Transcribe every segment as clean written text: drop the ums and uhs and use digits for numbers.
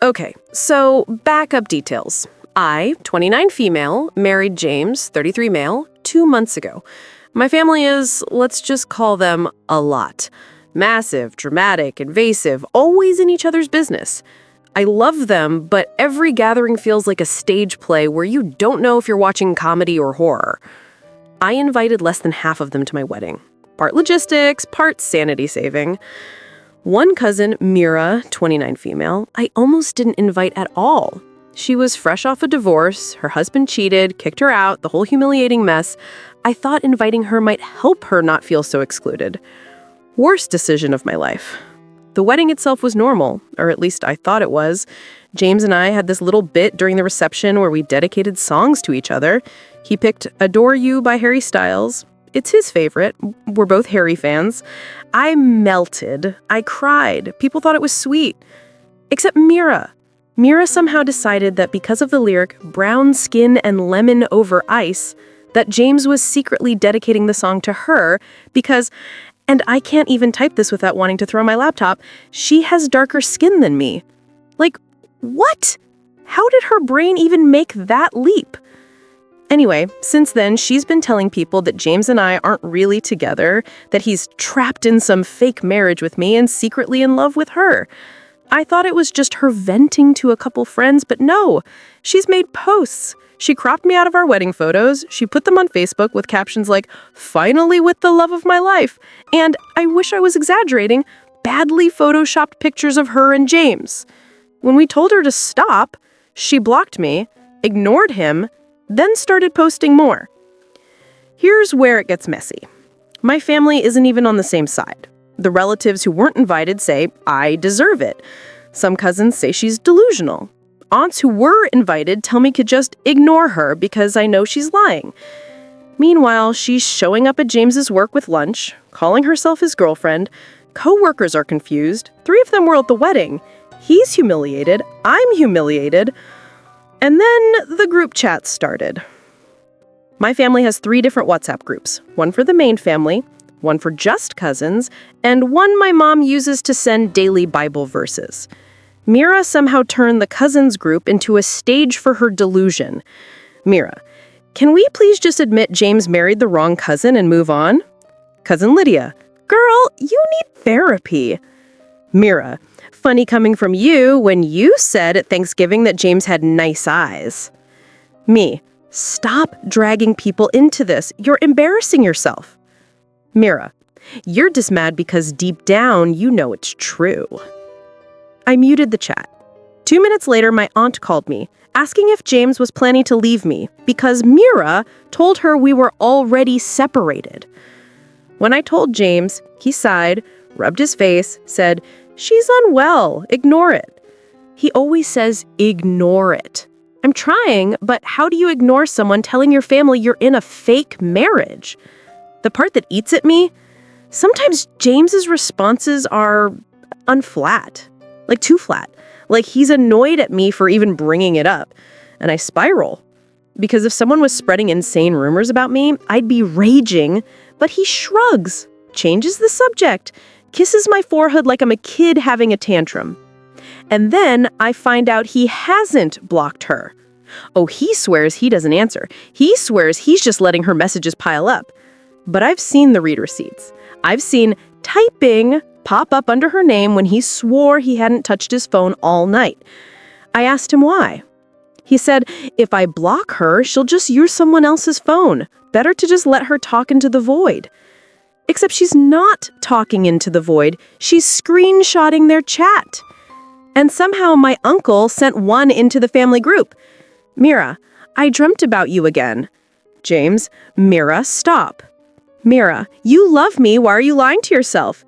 Okay, so backup details. I, 29 female, married James, 33 male, 2 months ago. My family is, let's just call them a lot. Massive, dramatic, invasive, always in each other's business. I love them, but every gathering feels like a stage play where you don't know if you're watching comedy or horror. I invited less than half of them to my wedding. Part logistics, part sanity saving. One cousin, Mira, 29 female, I almost didn't invite at all. She was fresh off a divorce, her husband cheated, kicked her out, the whole humiliating mess. I thought inviting her might help her not feel so excluded. Worst decision of my life. The wedding itself was normal, or at least I thought it was. James and I had this little bit during the reception where we dedicated songs to each other. He picked Adore You by Harry Styles. It's his favorite. We're both Harry fans. I melted. I cried. People thought it was sweet. Except Mira. Mira somehow decided that because of the lyric, brown skin and lemon over ice, that James was secretly dedicating the song to her because, and I can't even type this without wanting to throw my laptop, she has darker skin than me. Like, what? How did her brain even make that leap? Anyway, since then, she's been telling people that James and I aren't really together, that he's trapped in some fake marriage with me and secretly in love with her. I thought it was just her venting to a couple friends, but no, she's made posts. She cropped me out of our wedding photos. She put them on Facebook with captions like, "Finally with the love of my life." And I wish I was exaggerating, badly photoshopped pictures of her and James. When we told her to stop, she blocked me, ignored him, then started posting more. Here's where it gets messy. My family isn't even on the same side. The relatives who weren't invited say, I deserve it. Some cousins say she's delusional. Aunts who were invited tell me to just ignore her because I know she's lying. Meanwhile, she's showing up at James's work with lunch, calling herself his girlfriend. Co-workers are confused. 3 of them were at the wedding. He's humiliated. I'm humiliated. And then the group chat started. My family has 3 different WhatsApp groups. One for the main family, one for just cousins, and one my mom uses to send daily Bible verses. Mira somehow turned the cousins group into a stage for her delusion. Mira, can we please just admit James married the wrong cousin and move on? Cousin Lydia, girl, you need therapy. Mira, funny coming from you when you said at Thanksgiving that James had nice eyes. Me, stop dragging people into this. You're embarrassing yourself. Mira, you're just mad because deep down you know it's true. I muted the chat. 2 minutes later, my aunt called me, asking if James was planning to leave me because Mira told her we were already separated. When I told James, he sighed, rubbed his face, said, "She's unwell, ignore it." He always says, ignore it. I'm trying, but how do you ignore someone telling your family you're in a fake marriage? The part that eats at me, sometimes James's responses are unflat, like too flat. Like he's annoyed at me for even bringing it up. And I spiral. Because if someone was spreading insane rumors about me, I'd be raging, but he shrugs, changes the subject, kisses my forehead like I'm a kid having a tantrum. And then I find out he hasn't blocked her. Oh, he swears he doesn't answer. He swears he's just letting her messages pile up. But I've seen the read receipts. I've seen typing pop up under her name when he swore he hadn't touched his phone all night. I asked him why. He said, if I block her, she'll just use someone else's phone. Better to just let her talk into the void. Except she's not talking into the void. She's screenshotting their chat. And somehow my uncle sent one into the family group. Mira, I dreamt about you again. James, Mira, stop. Mira, you love me. Why are you lying to yourself?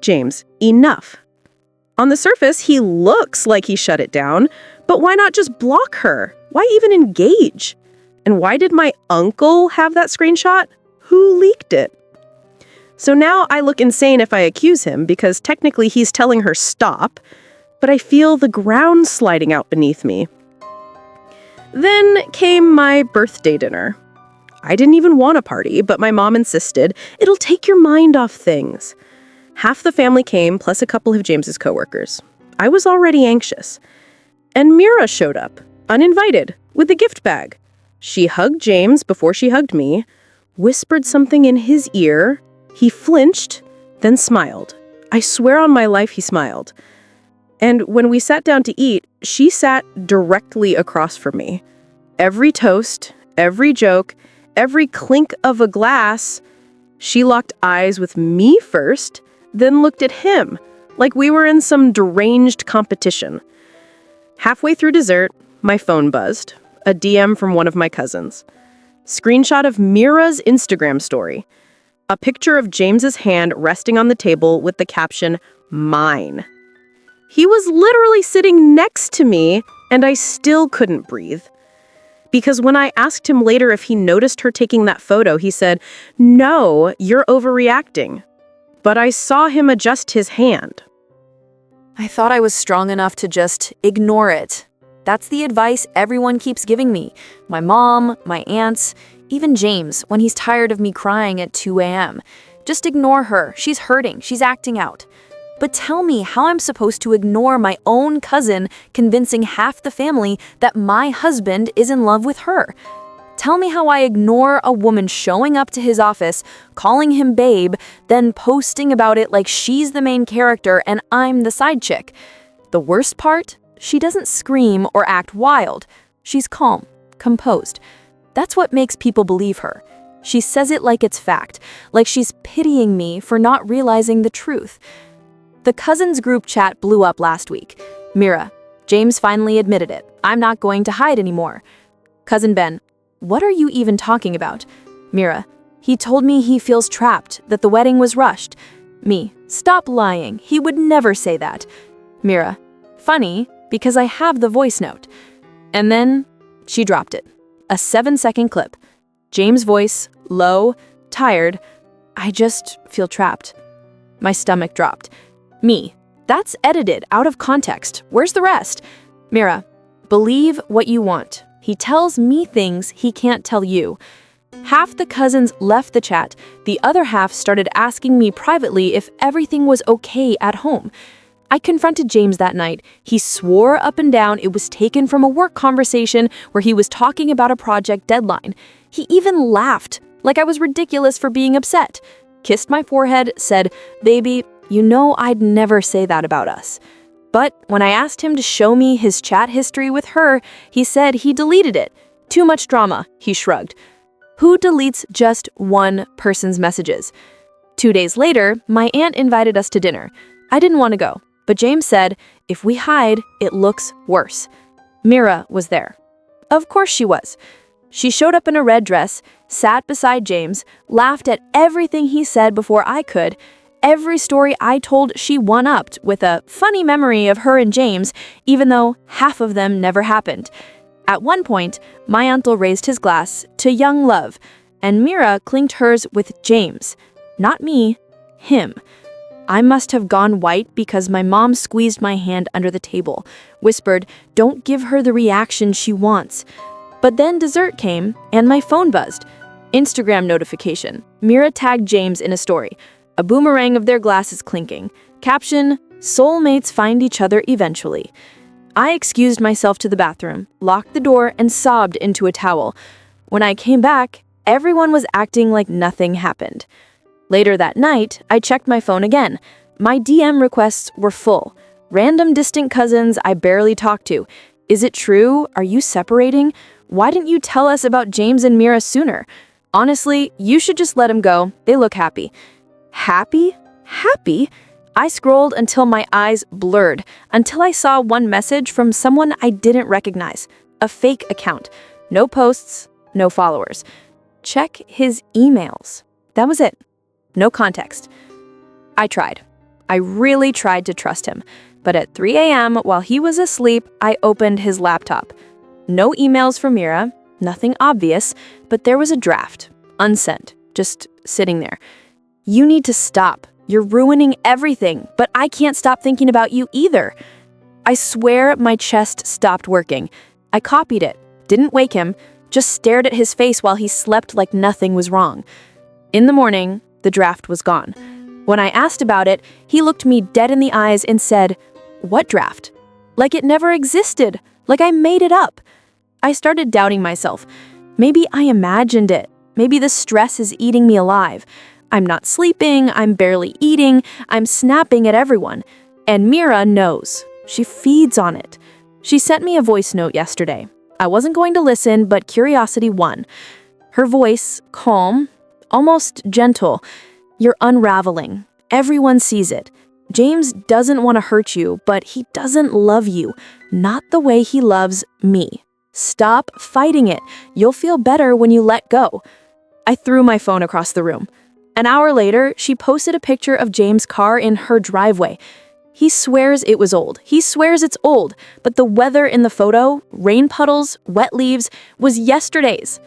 James, enough. On the surface, he looks like he shut it down, but why not just block her? Why even engage? And why did my uncle have that screenshot? Who leaked it? So now I look insane if I accuse him because technically he's telling her stop, but I feel the ground sliding out beneath me. Then came my birthday dinner. I didn't even want a party, but my mom insisted, it'll take your mind off things. Half the family came, plus a couple of James's coworkers. I was already anxious. And Mira showed up, uninvited, with a gift bag. She hugged James before she hugged me, whispered something in his ear. He flinched, then smiled. I swear on my life he smiled. And when we sat down to eat, she sat directly across from me. Every toast, every joke, every clink of a glass, she locked eyes with me first, then looked at him, like we were in some deranged competition. Halfway through dessert, my phone buzzed. A DM from one of my cousins. Screenshot of Mira's Instagram story. A picture of James's hand resting on the table with the caption, "Mine." He was literally sitting next to me, and I still couldn't breathe. Because when I asked him later if he noticed her taking that photo, he said, "No, you're overreacting." But I saw him adjust his hand. I thought I was strong enough to just ignore it. That's the advice everyone keeps giving me. My mom, my aunts, even James when he's tired of me crying at 2 a.m. Just ignore her. She's hurting. She's acting out. But tell me how I'm supposed to ignore my own cousin convincing half the family that my husband is in love with her. Tell me how I ignore a woman showing up to his office, calling him babe, then posting about it like she's the main character and I'm the side chick. The worst part? She doesn't scream or act wild. She's calm, composed. That's what makes people believe her. She says it like it's fact, like she's pitying me for not realizing the truth. The cousins group chat blew up last week. Mira, James finally admitted it. I'm not going to hide anymore. Cousin Ben, what are you even talking about? Mira, he told me he feels trapped, that the wedding was rushed. Me, stop lying. He would never say that. Mira, funny, because I have the voice note. And then she dropped it. A 7-second clip. James' voice, low, tired. I just feel trapped. My stomach dropped. Me, that's edited out of context. Where's the rest? Mira, believe what you want. He tells me things he can't tell you. Half the cousins left the chat. The other half started asking me privately if everything was okay at home. I confronted James that night. He swore up and down it was taken from a work conversation where he was talking about a project deadline. He even laughed, like I was ridiculous for being upset. Kissed my forehead, said, "Baby, you know I'd never say that about us." But when I asked him to show me his chat history with her, he said he deleted it. Too much drama, he shrugged. Who deletes just one person's messages? 2 days later, my aunt invited us to dinner. I didn't want to go. But James said, if we hide, it looks worse. Mira was there. Of course she was. She showed up in a red dress, sat beside James, laughed at everything he said before I could. Every story I told, she one-upped with a funny memory of her and James, even though half of them never happened. At one point, my uncle raised his glass to young love, and Mira clinked hers with James. Not me, him. I must have gone white because my mom squeezed my hand under the table, whispered, "Don't give her the reaction she wants." But then dessert came, and my phone buzzed. Instagram notification. Mira tagged James in a story. A boomerang of their glasses clinking. Caption, "Soulmates find each other eventually." I excused myself to the bathroom, locked the door, and sobbed into a towel. When I came back, everyone was acting like nothing happened. Later that night, I checked my phone again. My DM requests were full. Random distant cousins I barely talked to. Is it true? Are you separating? Why didn't you tell us about James and Mira sooner? Honestly, you should just let them go. They look happy. Happy? Happy? I scrolled until my eyes blurred, until I saw one message from someone I didn't recognize. A fake account. No posts, no followers. Check his emails. That was it. No context. I tried. I really tried to trust him. But at 3 a.m., while he was asleep, I opened his laptop. No emails from Mira, nothing obvious, but there was a draft, unsent, just sitting there. You need to stop. You're ruining everything, but I can't stop thinking about you either. I swear my chest stopped working. I copied it, didn't wake him, just stared at his face while he slept like nothing was wrong. In the morning, the draft was gone. When I asked about it, he looked me dead in the eyes and said, "What draft?" like it never existed, like I made it up. I started doubting myself. Maybe I imagined it. Maybe the stress is eating me alive. I'm not sleeping, I'm barely eating, I'm snapping at everyone. And Mira knows. She feeds on it. She sent me a voice note yesterday. I wasn't going to listen, but curiosity won. Her voice, calm, almost gentle. You're unraveling. Everyone sees it. James doesn't want to hurt you, but he doesn't love you. Not the way he loves me. Stop fighting it. You'll feel better when you let go. I threw my phone across the room. An hour later, she posted a picture of James' car in her driveway. He swears it was old. He swears it's old, but the weather in the photo, rain puddles, wet leaves, was yesterday's.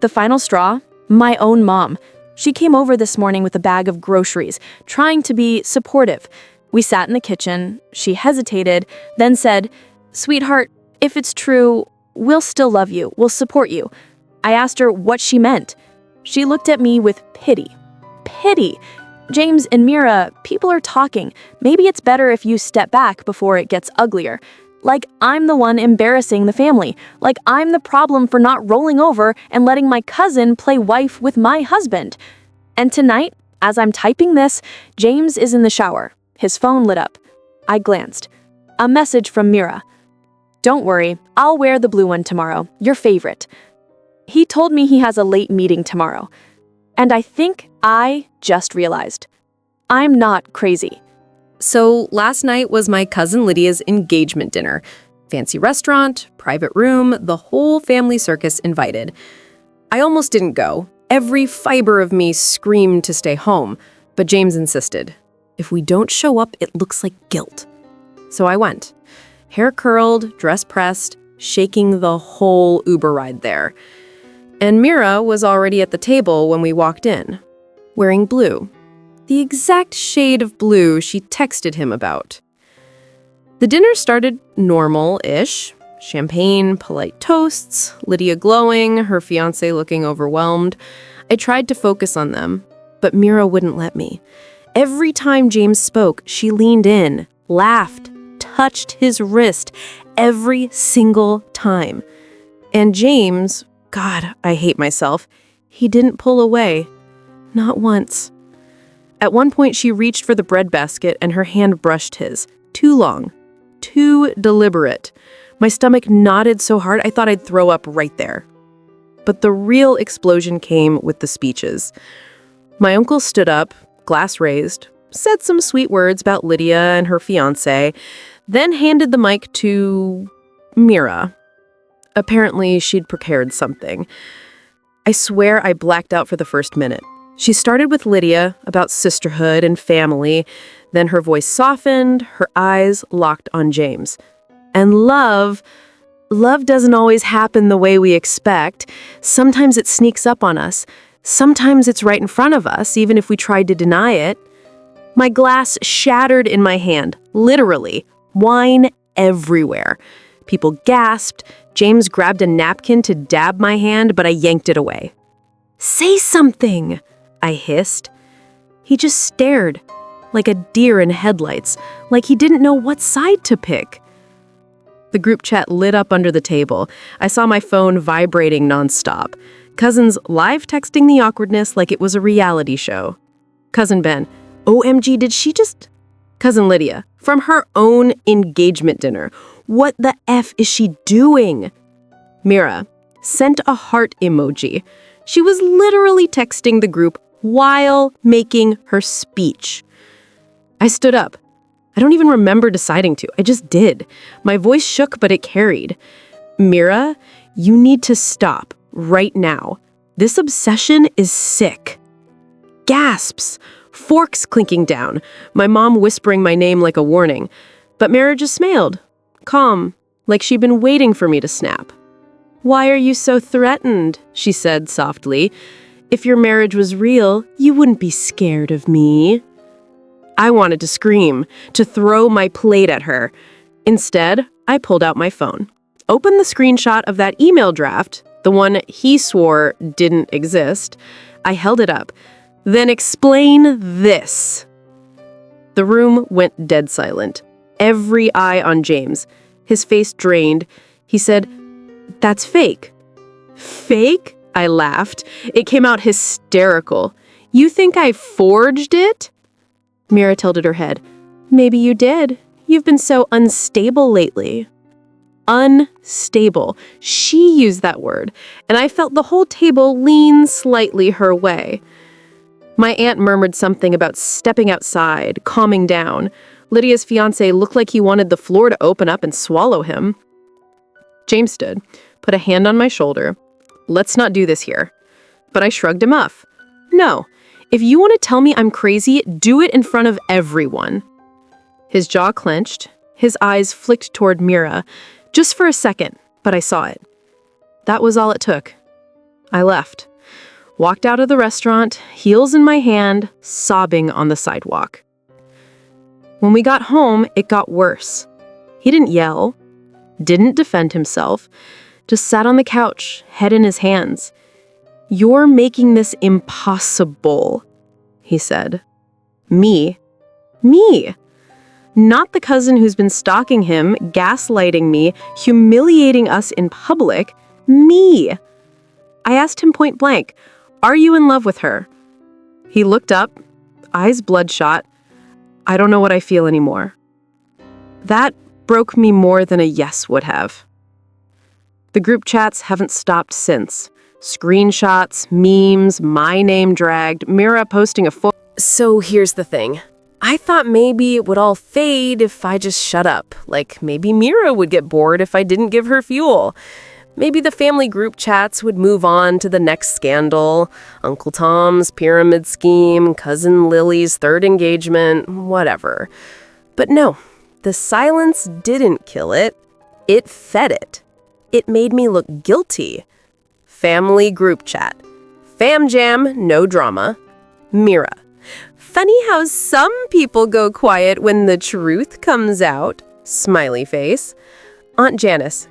The final straw? My own mom. She came over this morning with a bag of groceries, trying to be supportive. We sat in the kitchen. She hesitated, then said, "Sweetheart, if it's true, we'll still love you. We'll support you." I asked her what she meant. She looked at me with pity. Pity. James and Mira, people are talking. Maybe it's better if you step back before it gets uglier. Like I'm the one embarrassing the family. Like I'm the problem for not rolling over and letting my cousin play wife with my husband. And tonight, as I'm typing this, James is in the shower. His phone lit up. I glanced. A message from Mira. "Don't worry, I'll wear the blue one tomorrow. Your favorite." He told me he has a late meeting tomorrow. And I think I just realized. I'm not crazy. So last night was my cousin Lydia's engagement dinner. Fancy restaurant, private room, the whole family circus invited. I almost didn't go. Every fiber of me screamed to stay home, but James insisted. If we don't show up, it looks like guilt. So I went. Hair curled, dress pressed, shaking the whole Uber ride there. And Mira was already at the table when we walked in, wearing blue. The exact shade of blue she texted him about. The dinner started normal-ish. Champagne, polite toasts, Lydia glowing, her fiancé looking overwhelmed. I tried to focus on them, but Mira wouldn't let me. Every time James spoke, she leaned in, laughed, touched his wrist, every single time. And James, God, I hate myself, he didn't pull away. Not once. At one point, she reached for the bread basket and her hand brushed his. Too long. Too deliberate. My stomach knotted so hard I thought I'd throw up right there. But the real explosion came with the speeches. My uncle stood up, glass raised, said some sweet words about Lydia and her fiancé, then handed the mic to Mira. Apparently, she'd prepared something. I swear I blacked out for the first minute. She started with Lydia, about sisterhood and family. Then her voice softened, her eyes locked on James. And love doesn't always happen the way we expect. Sometimes it sneaks up on us. Sometimes it's right in front of us, even if we tried to deny it. My glass shattered in my hand, literally. Wine everywhere. People gasped. James grabbed a napkin to dab my hand, but I yanked it away. "Say something," I hissed. He just stared, like a deer in headlights, like he didn't know what side to pick. The group chat lit up under the table. I saw my phone vibrating nonstop. Cousins live texting the awkwardness like it was a reality show. Cousin Ben, OMG, did she just... Cousin Lydia, from her own engagement dinner. What the F is she doing? Mira sent a heart emoji. She was literally texting the group while making her speech. I stood up. I don't even remember deciding to. I just did. My voice shook, but it carried. Mira, you need to stop right now. This obsession is sick. Gasps. Forks clinking down. My mom whispering my name like a warning. But Mira just smiled. Calm, like she'd been waiting for me to snap. "Why are you so threatened?" she said softly. "If your marriage was real, you wouldn't be scared of me." I wanted to scream, to throw my plate at her. Instead, I pulled out my phone, opened the screenshot of that email draft, the one he swore didn't exist. I held it up. "Then explain this." The room went dead silent. Every eye on James. His face drained. He said, "That's fake." "Fake?" I laughed. It came out hysterical. "You think I forged it?" Mira tilted her head. "Maybe you did. You've been so unstable lately." Unstable. She used that word, and I felt the whole table lean slightly her way. My aunt murmured something about stepping outside, calming down. Lydia's fiancé looked like he wanted the floor to open up and swallow him. James stood, put a hand on my shoulder. "Let's not do this here." But I shrugged him off. "No, if you want to tell me I'm crazy, do it in front of everyone." His jaw clenched. His eyes flicked toward Mira, just for a second, but I saw it. That was all it took. I left. Walked out of the restaurant, heels in my hand, sobbing on the sidewalk. When we got home, it got worse. He didn't yell, didn't defend himself, just sat on the couch, head in his hands. "You're making this impossible," he said. Me. Me. Not the cousin who's been stalking him, gaslighting me, humiliating us in public. Me. I asked him point blank, "Are you in love with her?" He looked up, eyes bloodshot. "I don't know what I feel anymore." That broke me more than a yes would have. The group chats haven't stopped since. Screenshots, memes, my name dragged, Mira posting a photo. So here's the thing. I thought maybe it would all fade if I just shut up. Like maybe Mira would get bored if I didn't give her fuel. Maybe the family group chats would move on to the next scandal, Uncle Tom's pyramid scheme, Cousin Lily's third engagement, whatever. But no, the silence didn't kill it. It fed it. It made me look guilty. Family group chat. Fam jam, no drama. Mira. Funny how some people go quiet when the truth comes out. Smiley face. Aunt Janice.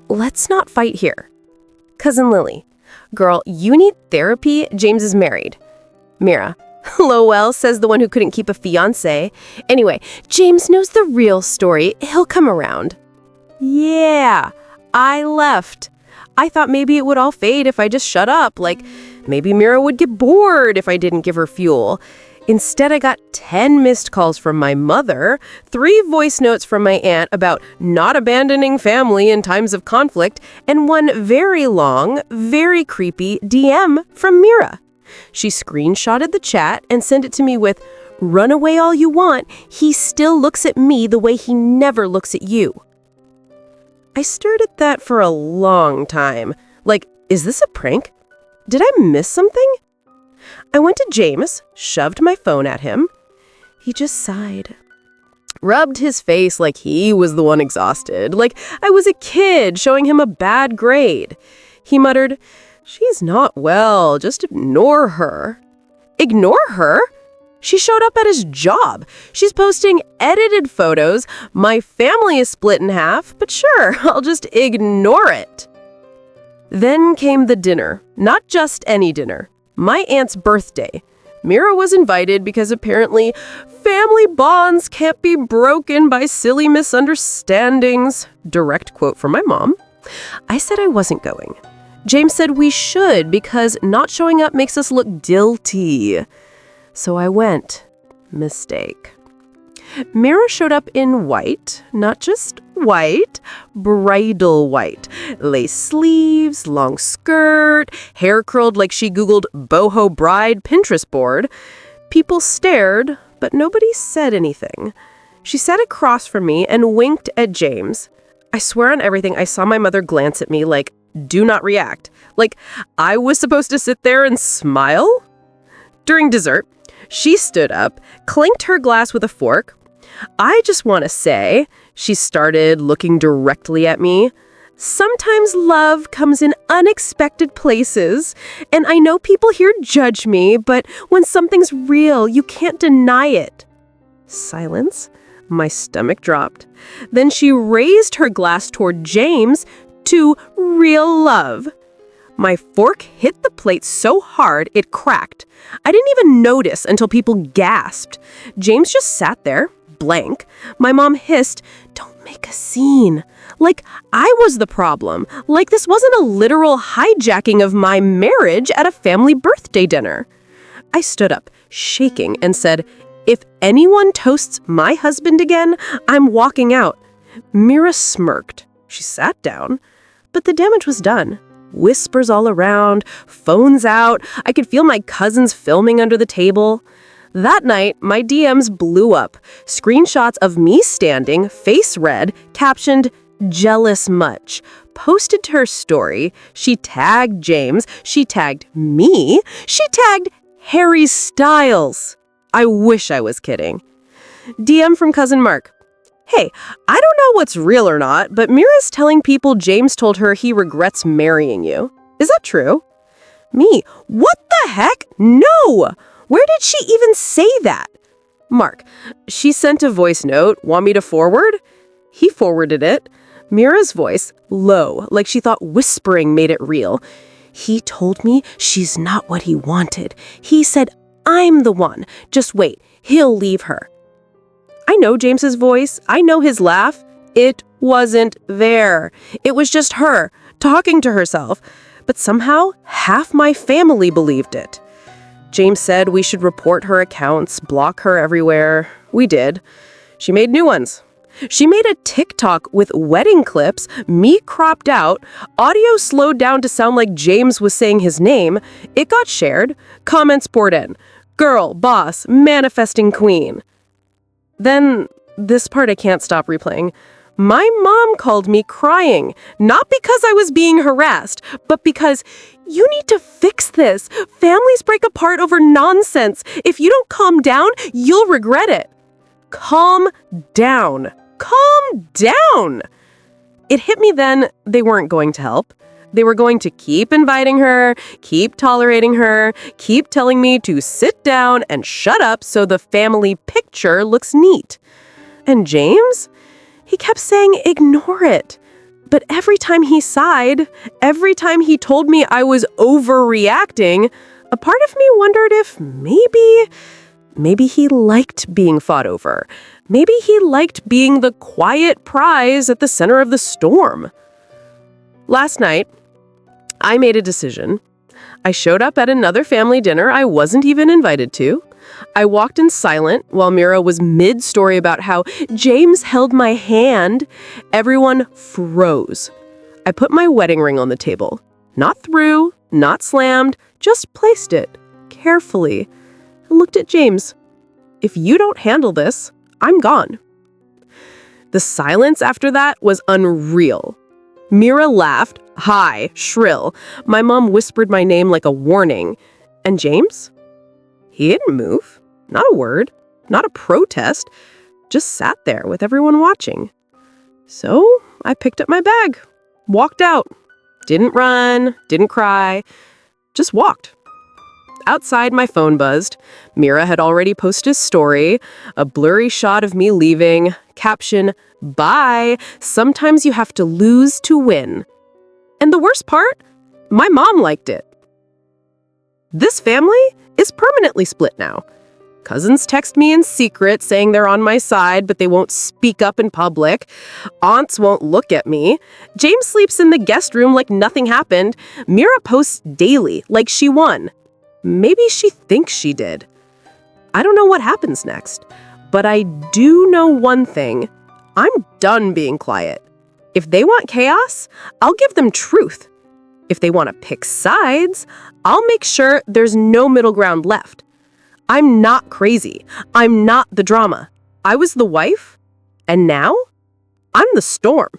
Let's not fight here. Cousin Lily. Girl, you need therapy. James is married. Mira. Lowell, says the one who couldn't keep a fiancé. Anyway, James knows the real story. He'll come around. Yeah, I left. I thought maybe it would all fade if I just shut up. Like, maybe Mira would get bored if I didn't give her fuel. Instead, I got 10 missed calls from my mother, 3 voice notes from my aunt about not abandoning family in times of conflict, and 1 very long, very creepy DM from Mira. She screenshotted the chat and sent it to me with, "Run away all you want, he still looks at me the way he never looks at you." I stared at that for a long time. Like, is this a prank? Did I miss something? I went to James, shoved my phone at him. He just sighed. Rubbed his face like he was the one exhausted, like I was a kid showing him a bad grade. He muttered, "She's not well, just ignore her." Ignore her? She showed up at his job. She's posting edited photos. My family is split in half, but sure, I'll just ignore it. Then came the dinner. Not just any dinner. My aunt's birthday. Mira was invited because apparently family bonds can't be broken by silly misunderstandings. Direct quote from my mom. I said I wasn't going. James said we should because not showing up makes us look guilty. So I went. Mistake. Mira showed up in white, not just white, bridal white. Lace sleeves, long skirt, hair curled like she Googled boho bride Pinterest board. People stared, but nobody said anything. She sat across from me and winked at James. I swear on everything, I saw my mother glance at me like, do not react. Like I was supposed to sit there and smile? During dessert, she stood up, clanked her glass with a fork. I just want to say, she started looking directly at me, sometimes love comes in unexpected places, and I know people here judge me, but when something's real, you can't deny it. Silence. My stomach dropped. Then she raised her glass toward James to real love. My fork hit the plate so hard it cracked. I didn't even notice until people gasped. James just sat there, blank. My mom hissed, don't make a scene. Like I was the problem. Like this wasn't a literal hijacking of my marriage at a family birthday dinner. I stood up, shaking, and said, "If anyone toasts my husband again, I'm walking out." Mira smirked. She sat down, but the damage was done. Whispers all around, phones out. I could feel my cousins filming under the table. That night, my DMs blew up. Screenshots of me standing, face red, captioned, "Jealous much." Posted to her story. She tagged James. She tagged me. She tagged Harry Styles. I wish I was kidding. DM from cousin Mark. "Hey, I don't know what's real or not, but Mira's telling people James told her he regrets marrying you. Is that true?" Me. "What the heck? No! Where did she even say that?" Mark. "She sent a voice note. Want me to forward?" He forwarded it. Mira's voice, low, like she thought whispering made it real. "He told me she's not what he wanted. He said, I'm the one. Just wait. He'll leave her." I know James's voice. I know his laugh. It wasn't there. It was just her, talking to herself. But somehow, half my family believed it. James said we should report her accounts, block her everywhere. We did. She made new ones. She made a TikTok with wedding clips, me cropped out, audio slowed down to sound like James was saying his name. It got shared. Comments poured in. "Girl, boss, manifesting queen." Then, this part I can't stop replaying. My mom called me crying, not because I was being harassed, but because you need to fix this. Families break apart over nonsense. If you don't calm down, you'll regret it. Calm down. Calm down. It hit me then they weren't going to help. They were going to keep inviting her, keep tolerating her, keep telling me to sit down and shut up so the family picture looks neat. And James? He kept saying ignore it. But every time he sighed, every time he told me I was overreacting, a part of me wondered if maybe he liked being fought over. Maybe he liked being the quiet prize at the center of the storm. Last night, I made a decision. I showed up at another family dinner I wasn't even invited to. I walked in silent while Mira was mid-story about how James held my hand. Everyone froze. I put my wedding ring on the table. Not through, not slammed, just placed it carefully. I looked at James. If you don't handle this, I'm gone. The silence after that was unreal. Mira laughed, high, shrill. My mom whispered my name like a warning. And James? He didn't move. Not a word. Not a protest. Just sat there with everyone watching. So I picked up my bag. Walked out. Didn't run. Didn't cry. Just walked. Outside, my phone buzzed. Mira had already posted a story. A blurry shot of me leaving. Caption, "Bye. Sometimes you have to lose to win." And the worst part? My mom liked it. This family is permanently split now. Cousins text me in secret saying they're on my side, but they won't speak up in public. Aunts won't look at me. James sleeps in the guest room like nothing happened. Mira posts daily like she won. Maybe she thinks she did. I don't know what happens next, but I do know one thing. I'm done being quiet. If they want chaos, I'll give them truth. If they want to pick sides, I'll make sure there's no middle ground left. I'm not crazy. I'm not the drama. I was the wife, and now I'm the storm.